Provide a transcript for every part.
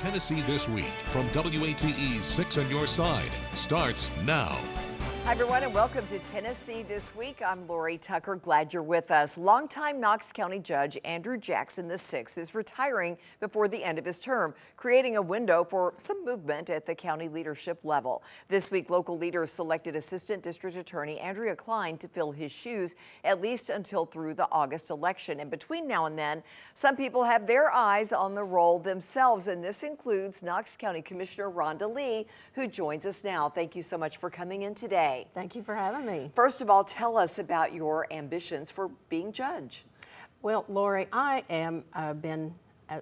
Tennessee This Week from WATE's 6 on Your Side starts now. Hi, everyone, and welcome to Tennessee This Week. I'm Lori Tucker. Glad you're with us. Longtime Knox County Judge Andrew Jackson VI is retiring before the end of his term, creating a window for some movement at the county leadership level. This week, local leaders selected Assistant District Attorney Andrea Klein to fill his shoes, at least until through the August election. And between now and then, some people have their eyes on the role themselves, and this includes Knox County Commissioner Rhonda Lee, who joins us now. Thank you so much for coming in today. Thank you for having me. First of all, tell us about your ambitions for being judge. Well, Lori, I am been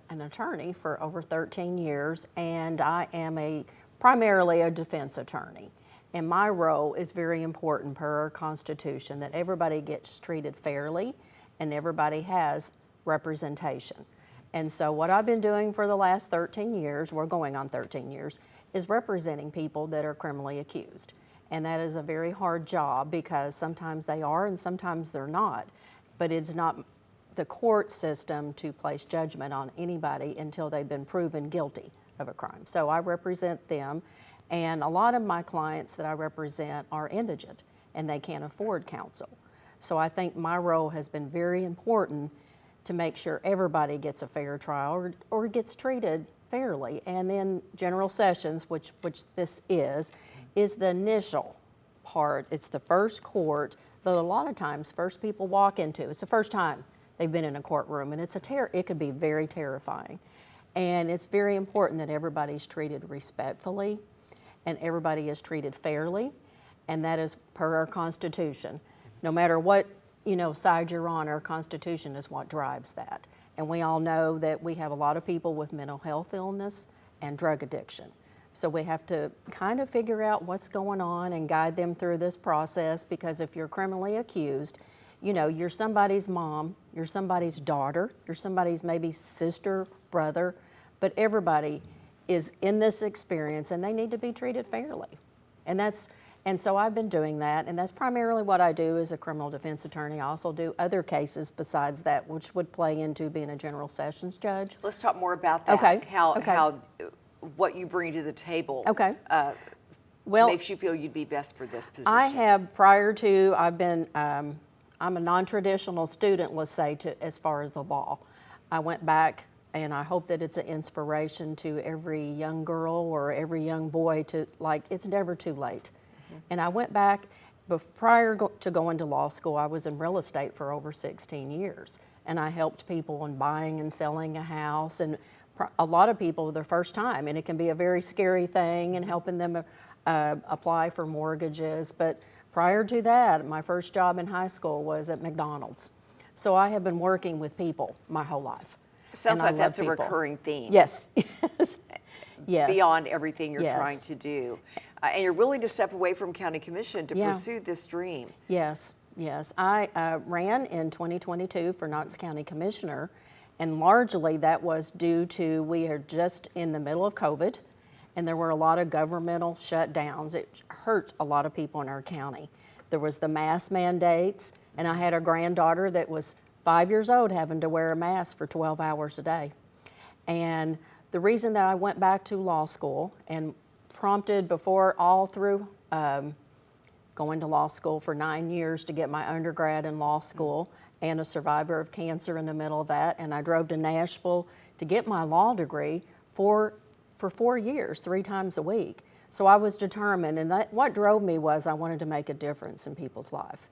an attorney for over 13 years, and I am primarily a defense attorney. And my role is very important per our Constitution, that everybody gets treated fairly and everybody has representation. And so what I've been doing for the last 13 years, we're going on 13 years, is representing people that are criminally accused. And that is a very hard job because sometimes they are and sometimes they're not. But it's not the court system to place judgment on anybody until they've been proven guilty of a crime. So I represent them, and a lot of my clients that I represent are indigent and they can't afford counsel. So I think my role has been very important to make sure everybody gets a fair trial or gets treated fairly. And in general sessions, which this is the initial part. It's the first court that a lot of times first people walk into. It's the first time they've been in a courtroom, and it could be very terrifying. And it's very important that everybody's treated respectfully and everybody is treated fairly, and that is per our Constitution. No matter what side you're on, our Constitution is what drives that. And we all know that we have a lot of people with mental health illness and drug addiction. So we have to kind of figure out what's going on and guide them through this process, because if you're criminally accused, you're somebody's mom, you're somebody's daughter, you're somebody's maybe sister, brother, but everybody is in this experience and they need to be treated fairly. And so I've been doing that, and that's primarily what I do as a criminal defense attorney. I also do other cases besides that, which would play into being a general sessions judge. Let's talk more about that. Okay. How what you bring to the table makes you feel you'd be best for this position. I have, I'm a non-traditional student, let's say, as far as the law. I went back, and I hope that it's an inspiration to every young girl or every young boy it's never too late. Mm-hmm. And I went back, prior to going to law school, I was in real estate for over 16 years. And I helped people in buying and selling a house, and a lot of people their first time, and it can be a very scary thing, and helping them apply for mortgages. But prior to that, my first job in high school was at McDonald's. So I have been working with people my whole life. Sounds like that's a recurring theme. Yes. Yes. Beyond everything you're trying to do. And you're willing to step away from county commission to pursue this dream. Yes. I ran in 2022 for Knox County Commissioner, and largely that was due to we are just in the middle of COVID, and there were a lot of governmental shutdowns. It hurt a lot of people in our county. There was the mask mandates, and I had a granddaughter that was 5 years old having to wear a mask for 12 hours a day. And the reason that I went back to law school, and prompted before all through going to law school for 9 years to get my undergrad in law school, and a survivor of cancer in the middle of that. And I drove to Nashville to get my law degree for 4 years, 3 times a week. So I was determined, and what drove me was I wanted to make a difference in people's life.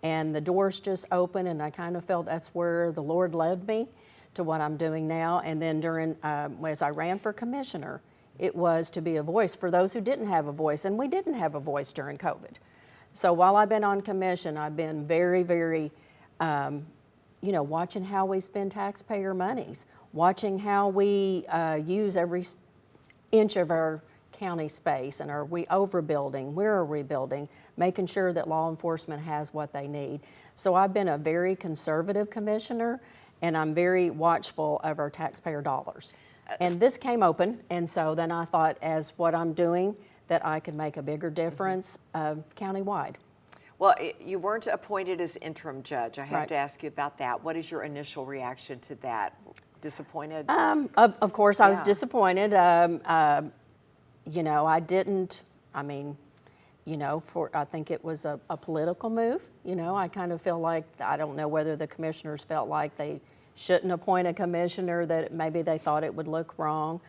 And the doors just opened, and I kind of felt that's where the Lord led me to what I'm doing now. And then as I ran for commissioner, it was to be a voice for those who didn't have a voice, and we didn't have a voice during COVID. So while I've been on commission, I've been very, very watching how we spend taxpayer monies, watching how we use every inch of our county space, and are we overbuilding, where are we building, making sure that law enforcement has what they need. So I've been a very conservative commissioner, and I'm very watchful of our taxpayer dollars. And this came open, and so then I thought, as what I'm doing, that I could make a bigger difference countywide. Well, you weren't appointed as interim judge. I have Right. to ask you about that. What is your initial reaction to that? disappointed? Of course, I was Yeah. disappointed. You know, I didn't, I mean, you know, I think it was a political move. You know, I kind of feel like, I don't know whether the commissioners felt like they shouldn't appoint a commissioner, that maybe they thought it would look wrong.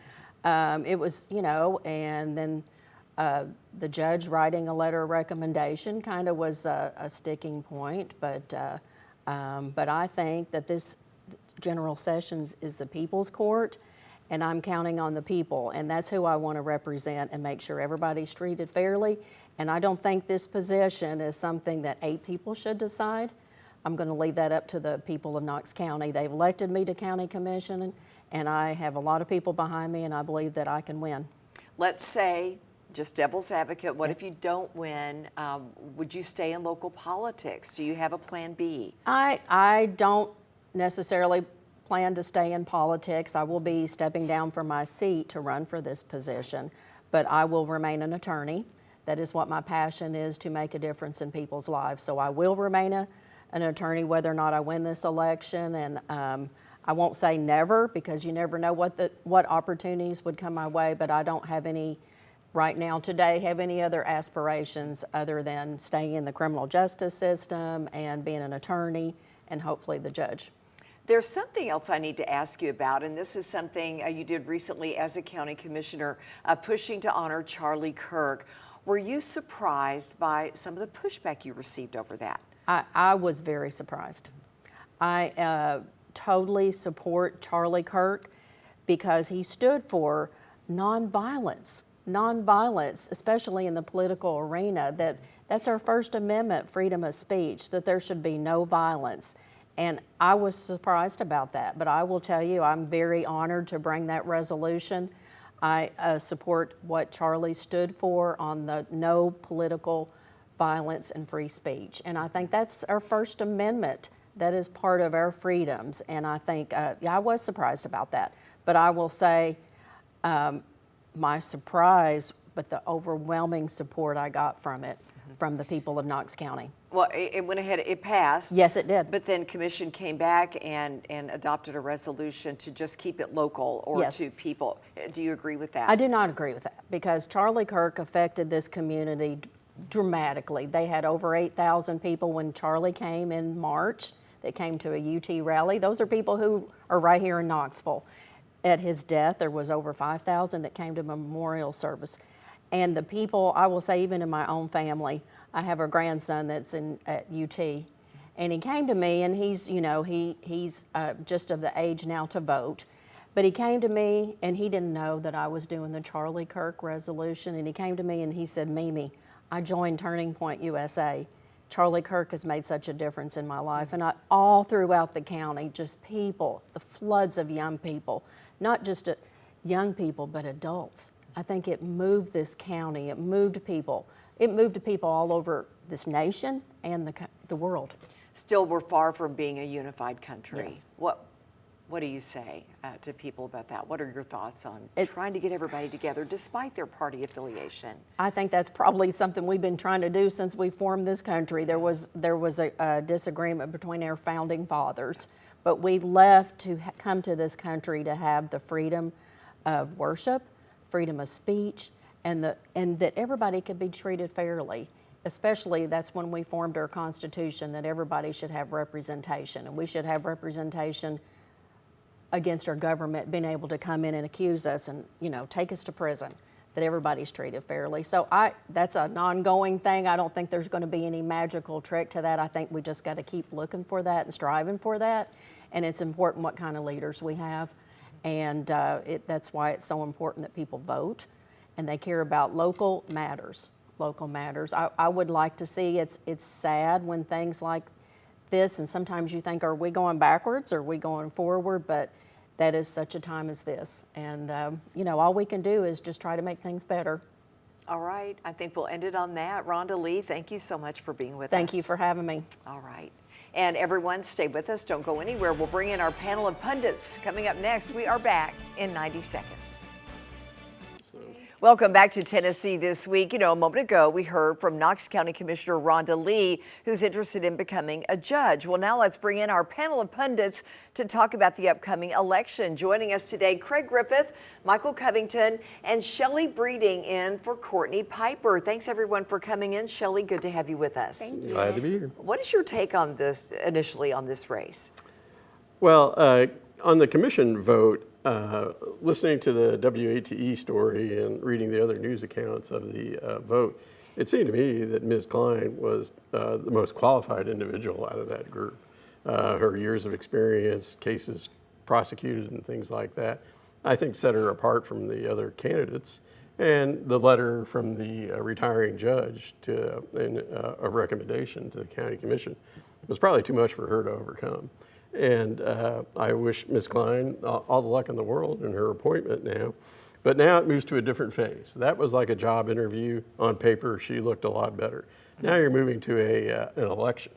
It was, you know, and then the judge writing a letter of recommendation kind of was a sticking point. But I think that this General Sessions is the people's court, and I'm counting on the people, and that's who I want to represent and make sure everybody's treated fairly. And I don't think this position is something that 8 people should decide. I'm going to leave that up to the people of Knox County. They've elected me to county commission, and I have a lot of people behind me, and I believe that I can win. Let's say, just devil's advocate, what if you don't win? Would you stay in local politics? Do you have a plan B? I don't necessarily plan to stay in politics. I will be stepping down from my seat to run for this position, but I will remain an attorney. That is what my passion is, to make a difference in people's lives. So I will remain an attorney whether or not I win this election, and I won't say never, because you never know what opportunities would come my way, but I don't have any right now today have any other aspirations other than staying in the criminal justice system and being an attorney and hopefully the judge. There's something else I need to ask you about, and this is something you did recently as a county commissioner, pushing to honor Charlie Kirk. Were you surprised by some of the pushback you received over that? I was very surprised. I totally support Charlie Kirk because he stood for nonviolence, especially in the political arena. That's our First Amendment freedom of speech, that there should be no violence. And I was surprised about that, but I will tell you, I'm very honored to bring that resolution. I support what Charlie stood for on the no political violence and free speech. And I think that's our First Amendment. That is part of our freedoms. And I think, yeah, I was surprised about that. But I will say my surprise, but the overwhelming support I got from it, from the people of Knox County. Well, it went ahead, it passed. Yes, it did. But then commission came back and adopted a resolution to just keep it local or Yes. to people. Do you agree with that? I do not agree with that, because Charlie Kirk affected this community dramatically. They had over 8,000 people when Charlie came in March that came to a UT rally. Those are people who are right here in Knoxville. At his death, there was over 5,000 that came to memorial service. And the people, I will say, even in my own family, I have a grandson that's at UT, and he came to me, and he's, you know, he's just of the age now to vote. But he came to me, and he didn't know that I was doing the Charlie Kirk resolution, and he came to me and he said, Mimi, I joined Turning Point USA. Charlie Kirk has made such a difference in my life. And all throughout the county, just people, the floods of young people, not just young people, but adults. I think it moved this county, it moved people. It moved to people all over this nation and the world. Still, we're far from being a unified country. Yes. What do you say to people about that? What are your thoughts on trying to get everybody together despite their party affiliation? I think that's probably something we've been trying to do since we formed this country. There was a disagreement between our founding fathers, but we left to come to this country to have the freedom of worship, freedom of speech, and that everybody could be treated fairly. Especially, that's when we formed our Constitution, that everybody should have representation, and we should have representation against our government being able to come in and accuse us and, you know, take us to prison, that everybody's treated fairly. So that's an ongoing thing. I don't think there's going to be any magical trick to that. I think we just got to keep looking for that and striving for that. And it's important what kind of leaders we have. And that's why it's so important that people vote and they care about local matters. Local matters. I would like to see, it's sad when things like this, and sometimes you think, are we going backwards or are we going forward? But that is such a time as this. And, you know, all we can do is just try to make things better. All right. I think we'll end it on that. Rhonda Lee, thank you so much for being with us. Thank you for having me. All right. And everyone, stay with us. Don't go anywhere. We'll bring in our panel of pundits. Coming up next, we are back in 90 seconds. Welcome back to Tennessee This Week. You know, a moment ago, we heard from Knox County Commissioner Rhonda Lee, who's interested in becoming a judge. Well, now let's bring in our panel of pundits to talk about the upcoming election. Joining us today, Craig Griffith, Michael Covington, and Shelley Breeding in for Courtney Piper. Thanks, everyone, for coming in. Shelley, good to have you with us. Thank you. Glad to be here. What is your take on this, initially, on this race? Well, on the commission vote, listening to the WATE story and reading the other news accounts of the vote, it seemed to me that Ms. Klein was the most qualified individual out of that group. Her years of experience, cases prosecuted and things like that, I think set her apart from the other candidates. And the letter from the retiring judge a recommendation to the county commission was probably too much for her to overcome. And I wish Ms. Klein all the luck in the world in her appointment now. But now it moves to a different phase. That was like a job interview. On paper, she looked a lot better. Now you're moving to an election,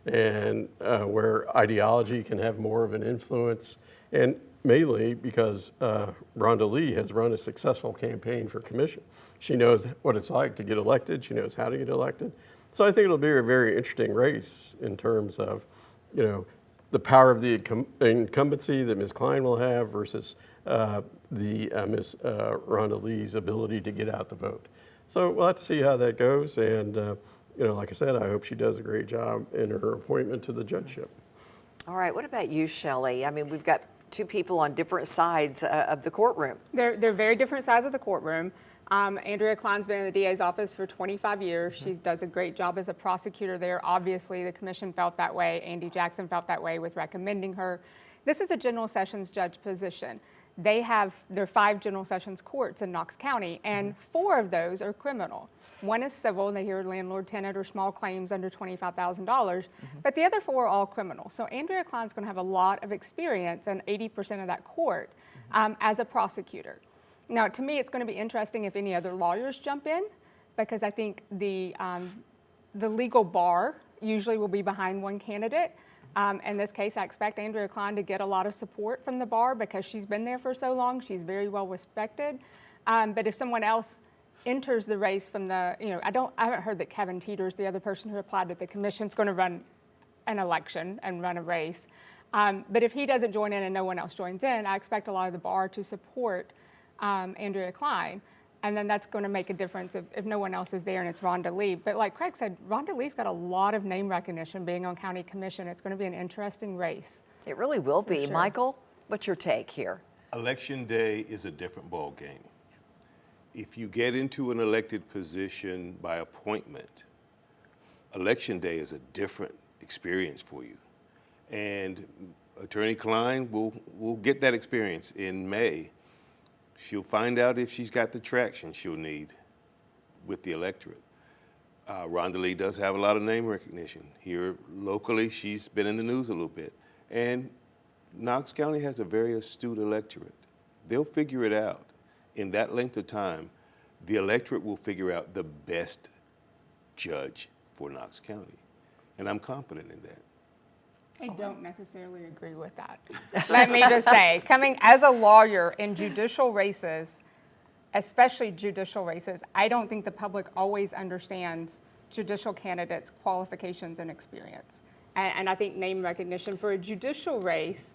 and where ideology can have more of an influence. And mainly because Rhonda Lee has run a successful campaign for commission. She knows what it's like to get elected. She knows how to get elected. So I think it'll be a very interesting race in terms of, the power of the incumbency that Ms. Klein will have versus Ms. Rhonda Lee's ability to get out the vote. So we'll have to see how that goes. And, like I said, I hope she does a great job in her appointment to the judgeship. All right, what about you, Shelley? I mean, we've got two people on different sides of the courtroom. They're very different sides of the courtroom. Andrea Klein's been in the DA's office for 25 years. She does a great job as a prosecutor there. Obviously, the commission felt that way. Andy Jackson felt that way with recommending her. This is a general sessions judge position. There are 5 general sessions courts in Knox County, and 4 of those are criminal. One is civil, and they hear landlord-tenant or small claims under $25,000, but the other 4 are all criminal. So Andrea Klein's going to have a lot of experience in 80% of that court as a prosecutor. Now, to me, it's going to be interesting if any other lawyers jump in, because I think the legal bar usually will be behind one candidate. In this case, I expect Andrea Klein to get a lot of support from the bar because she's been there for so long. She's very well respected. But if someone else enters the race from the, I haven't heard that Kevin Teeters, the other person who applied to the commission, is going to run an election and run a race. But if he doesn't join in and no one else joins in, I expect a lot of the bar to support Andrea Klein, and then that's going to make a difference if no one else is there and it's Rhonda Lee. But like Craig said, Rhonda Lee's got a lot of name recognition being on county commission. It's going to be an interesting race. It really will be. Sure. Michael, what's your take here? Election day is a different ball game. If you get into an elected position by appointment, election day is a different experience for you. And Attorney Klein will get that experience in May. She'll find out if she's got the traction she'll need with the electorate. Rhonda Lee does have a lot of name recognition. Here locally, she's been in the news a little bit. And Knox County has a very astute electorate. They'll figure it out. In that length of time, the electorate will figure out the best judge for Knox County. And I'm confident in that. I don't necessarily agree with that. Let me just say, coming as a lawyer in judicial races, especially judicial races, I don't think the public always understands judicial candidates' qualifications and experience. And I think name recognition for a judicial race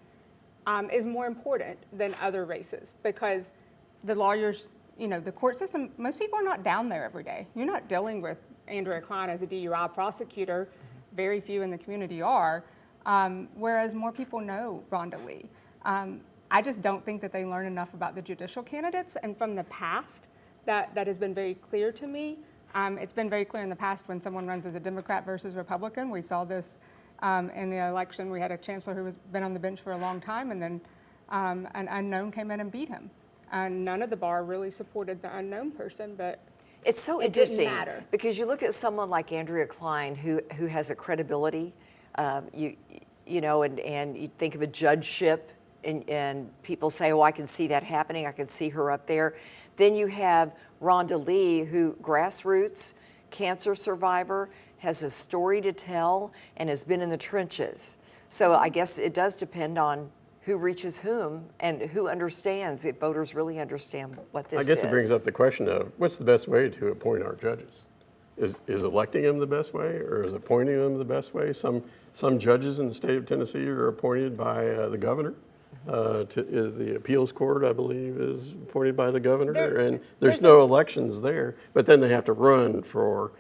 is more important than other races, because the lawyers, the court system, most people are not down there every day. You're not dealing with Andrea Klein as a DUI prosecutor. Very few in the community are. Whereas more people know Rhonda Lee. I just don't think that they learn enough about the judicial candidates. And from the past, that has been very clear to me. It's been very clear in the past when someone runs as a Democrat versus Republican. We saw this in the election. We had a chancellor who has been on the bench for a long time, and then an unknown came in and beat him. And none of the bar really supported the unknown person, but it's so it didn't interesting matter. Because you look at someone like Andrea Klein who has a credibility. And you think of a judgeship, and people say, oh, I can see that happening. I can see her up there. Then you have Rhonda Lee, who grassroots, cancer survivor, has a story to tell and has been in the trenches. So I guess it does depend on who reaches whom and who understands, if voters really understand what this is. I guess it brings up the question of what's the best way to appoint our judges? Is electing them the best way, or is appointing them the best way? Some judges in the state of Tennessee are appointed by the governor. The appeals court, I believe, is appointed by the governor, and there's no elections there. But then they have to run for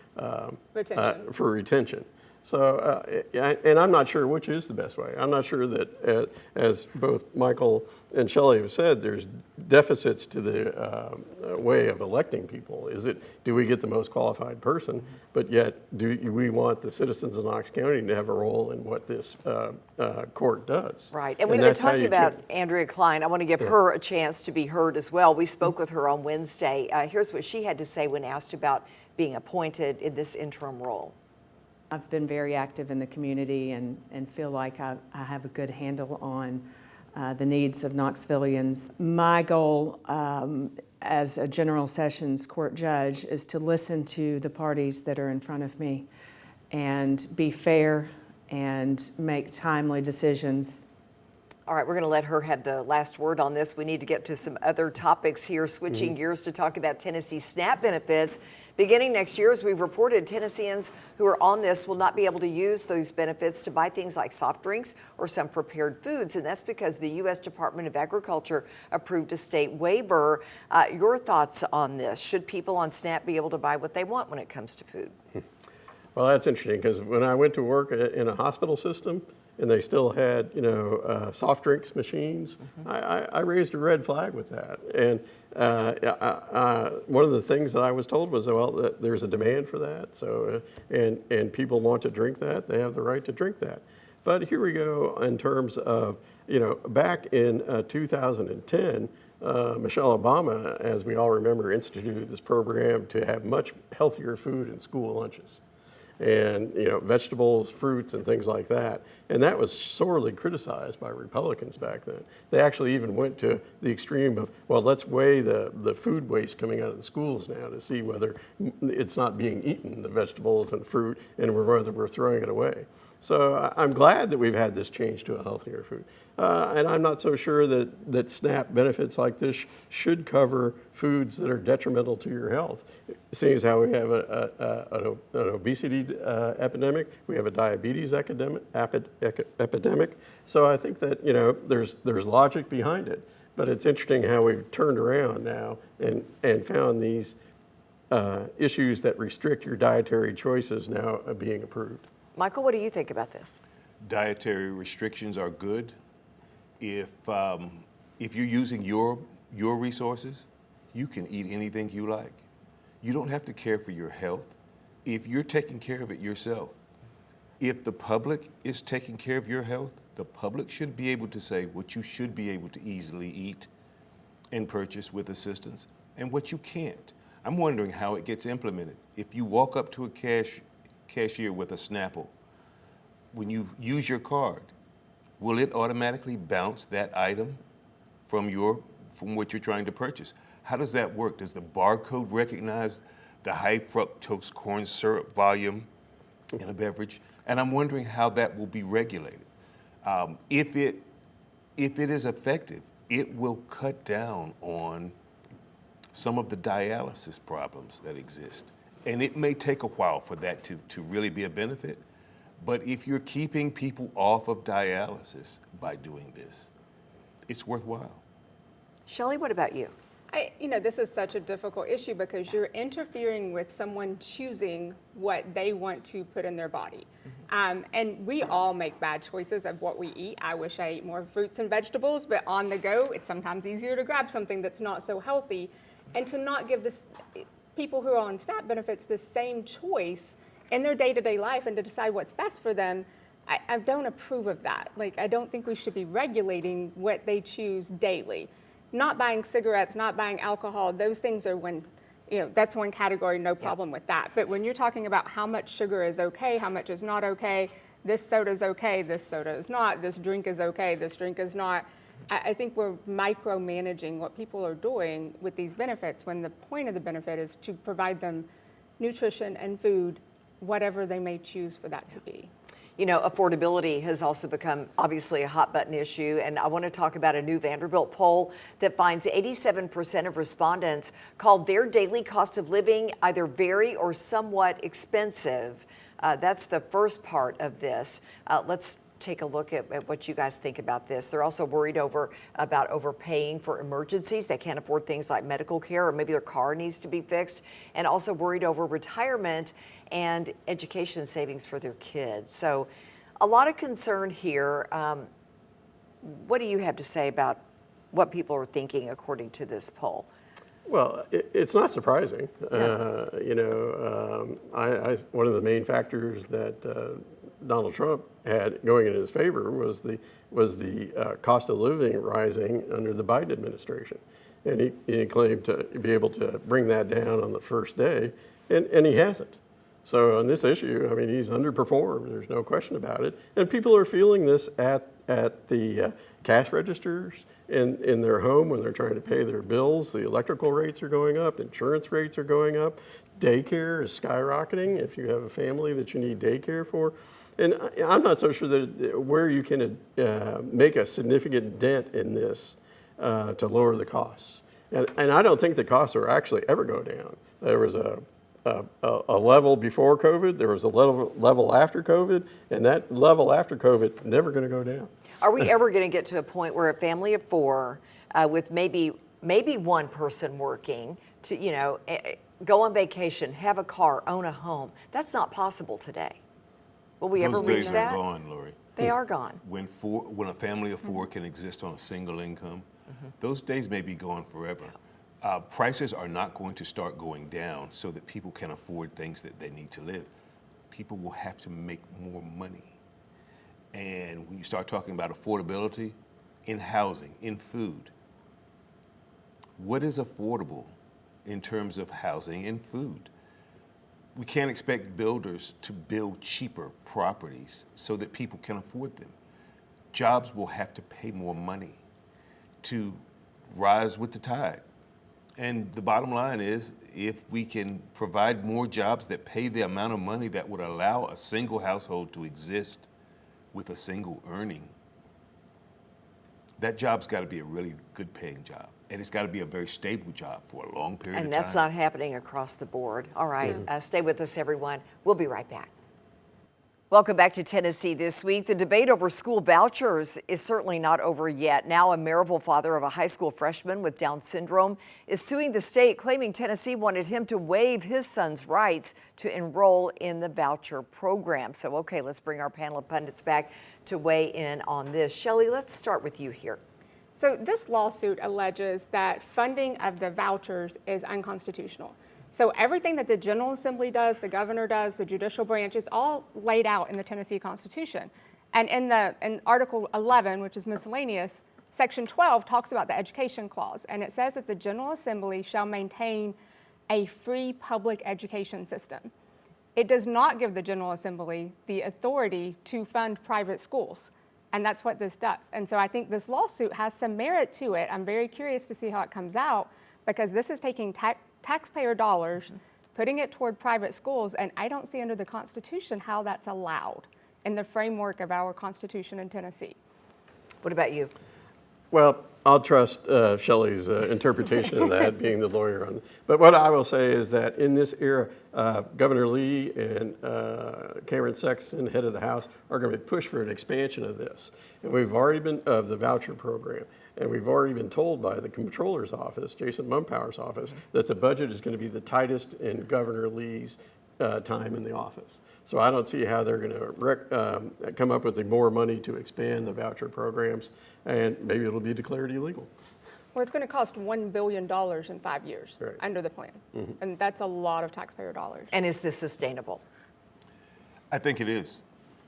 retention. So, and I'm not sure which is the best way. I'm not sure that, as both Michael and Shelley have said, there's deficits to the way of electing people. Do we get the most qualified person, but yet do we want the citizens of Knox County to have a role in what this court does? Right, and we've been talking about Andrea Klein. I want to give her a chance to be heard as well. We spoke with her on Wednesday. Here's what she had to say when asked about being appointed in this interim role. I've been very active in the community and feel like I have a good handle on the needs of Knoxvillians. My goal as a General Sessions Court judge is to listen to the parties that are in front of me and be fair and make timely decisions. All right, we're going to let her have the last word on this. We need to get to some other topics here, switching gears to talk about Tennessee SNAP benefits. Beginning next year, as we've reported, Tennesseans who are on this will not be able to use those benefits to buy things like soft drinks or some prepared foods, and that's because the U.S. Department of Agriculture approved a state waiver. Your thoughts on this? Should people on SNAP be able to buy what they want when it comes to food? Well, that's interesting, because when I went to work in a hospital system, and they still had, soft drinks machines, I raised a red flag with that. And one of the things that I was told was, well, that there's a demand for that. So, and people want to drink that. They have the right to drink that. But here we go in terms of, back in 2010, Michelle Obama, as we all remember, instituted this program to have much healthier food in school lunches. And vegetables, fruits, and things like that. And that was sorely criticized by Republicans back then. They actually even went to the extreme of, well, let's weigh the food waste coming out of the schools now to see whether it's not being eaten, the vegetables and fruit, and whether we're throwing it away. So I'm glad that we've had this change to a healthier food. And I'm not so sure that SNAP benefits like this should cover foods that are detrimental to your health. Seeing as how we have an obesity epidemic, we have a diabetes epidemic. So I think that there's logic behind it. But it's interesting how we've turned around now and found these issues that restrict your dietary choices now being approved. Michael, what do you think about this? Dietary restrictions are good. If you're using your resources, you can eat anything you like. You don't have to care for your health if you're taking care of it yourself. If the public is taking care of your health, the public should be able to say what you should be able to easily eat and purchase with assistance and what you can't. I'm wondering how it gets implemented. If you walk up to a cashier with a Snapple, when you use your card, will it automatically bounce that item from what you're trying to purchase? How does that work? Does the barcode recognize the high fructose corn syrup volume in a beverage? And I'm wondering how that will be regulated. If it is effective, it will cut down on some of the dialysis problems that exist. And it may take a while for that to really be a benefit. But if you're keeping people off of dialysis by doing this, it's worthwhile. Shelley, what about you? This is such a difficult issue because you're interfering with someone choosing what they want to put in their body. And we all make bad choices of what we eat. I wish I ate more fruits and vegetables, but on the go, it's sometimes easier to grab something that's not so healthy and to not give people who are on SNAP benefits the same choice in their day-to-day life and to decide what's best for them. I don't approve of that. I don't think we should be regulating what they choose daily. Not buying cigarettes, not buying alcohol, those things are that's one category, no problem with that. But when you're talking about how much sugar is okay, how much is not okay, this soda is okay, this soda is not, this drink is okay, this drink is not, I think we're micromanaging what people are doing with these benefits when the point of the benefit is to provide them nutrition and food, whatever they may choose for that to be. You know, affordability has also become obviously a hot button issue, and I want to talk about a new Vanderbilt poll that finds 87% of respondents called their daily cost of living either very or somewhat expensive. That's the first part of this. Let's take a look at what you guys think about this. They're also worried about overpaying for emergencies. They can't afford things like medical care, or maybe their car needs to be fixed, and also worried over retirement and education savings for their kids. So a lot of concern here. What do you have to say about what people are thinking according to this poll? Well, it's not surprising. No. One of the main factors that Donald Trump had going in his favor was the cost of living rising under the Biden administration, and he claimed to be able to bring that down on the first day, and he hasn't. So on this issue, I mean, he's underperformed. There's no question about it, and people are feeling this at the cash registers in their home when they're trying to pay their bills. The electrical rates are going up, insurance rates are going up, daycare is skyrocketing if you have a family that you need daycare for. And I'm not so sure that where you can make a significant dent in this to lower the costs. And I don't think the costs are actually ever go down. There was a level before COVID, there was a level after COVID, and that level after COVID is never going to go down. Are we ever going to get to a point where a family of four with maybe one person working to, go on vacation, have a car, own a home? That's not possible today. Will we ever reach that? Those days are gone, Lori. They are gone. When a family of four can exist on a single income, those days may be gone forever. Prices are not going to start going down so that people can afford things that they need to live. People will have to make more money. And when you start talking about affordability in housing, in food, what is affordable in terms of housing and food? We can't expect builders to build cheaper properties so that people can afford them. Jobs will have to pay more money to rise with the tide. And the bottom line is, if we can provide more jobs that pay the amount of money that would allow a single household to exist with a single earning, that job's got to be a really good paying job. And it's got to be a very stable job for a long period of time. And that's not happening across the board. All right, stay with us, everyone. We'll be right back. Welcome back to Tennessee This Week. The debate over school vouchers is certainly not over yet. Now, a Maryville father of a high school freshman with Down syndrome is suing the state, claiming Tennessee wanted him to waive his son's rights to enroll in the voucher program. So, okay, let's bring our panel of pundits back to weigh in on this. Shelley, let's start with you here. So this lawsuit alleges that funding of the vouchers is unconstitutional. So everything that the General Assembly does, the governor does, the judicial branch, it's all laid out in the Tennessee Constitution. And in Article 11, which is miscellaneous, Section 12 talks about the education clause, and it says that the General Assembly shall maintain a free public education system. It does not give the General Assembly the authority to fund private schools, and that's what this does. And so I think this lawsuit has some merit to it. I'm very curious to see how it comes out, because this is taking taxpayer dollars, putting it toward private schools, and I don't see under the Constitution how that's allowed in the framework of our Constitution in Tennessee. What about you? Well, I'll trust Shelley's interpretation of that, being the lawyer on. But what I will say is that in this era, Governor Lee and Cameron Sexton, head of the House, are going to push for an expansion of this. And we've already been of the voucher program, and we've already been told by the Comptroller's office, Jason Mumpower's office, that the budget is going to be the tightest in Governor Lee's time in the office. So I don't see how they're going to come up with more money to expand the voucher programs, and maybe it'll be declared illegal. Well, it's going to cost $1 billion in 5 years under the plan, and that's a lot of taxpayer dollars. And is this sustainable? I think it is.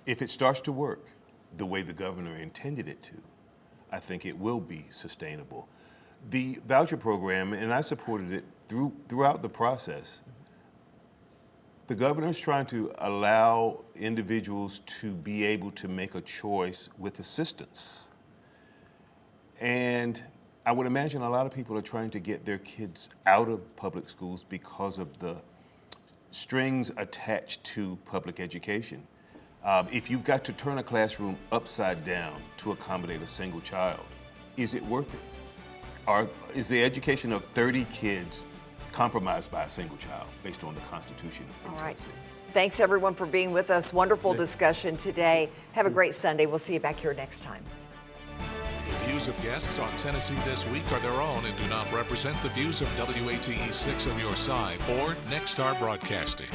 If it starts to work the way the governor intended it to, I think it will be sustainable. The voucher program, and I supported it throughout the process, the governor's trying to allow individuals to be able to make a choice with assistance. And I would imagine a lot of people are trying to get their kids out of public schools because of the strings attached to public education. If you've got to turn a classroom upside down to accommodate a single child, is it worth it? Or is the education of 30 kids compromised by a single child based on the Constitution of All right. Tennessee? Thanks everyone for being with us. Wonderful discussion today. Have a great Sunday. We'll see you back here next time. The views of guests on Tennessee This Week are their own and do not represent the views of WATE 6 on your side or Nexstar Broadcasting.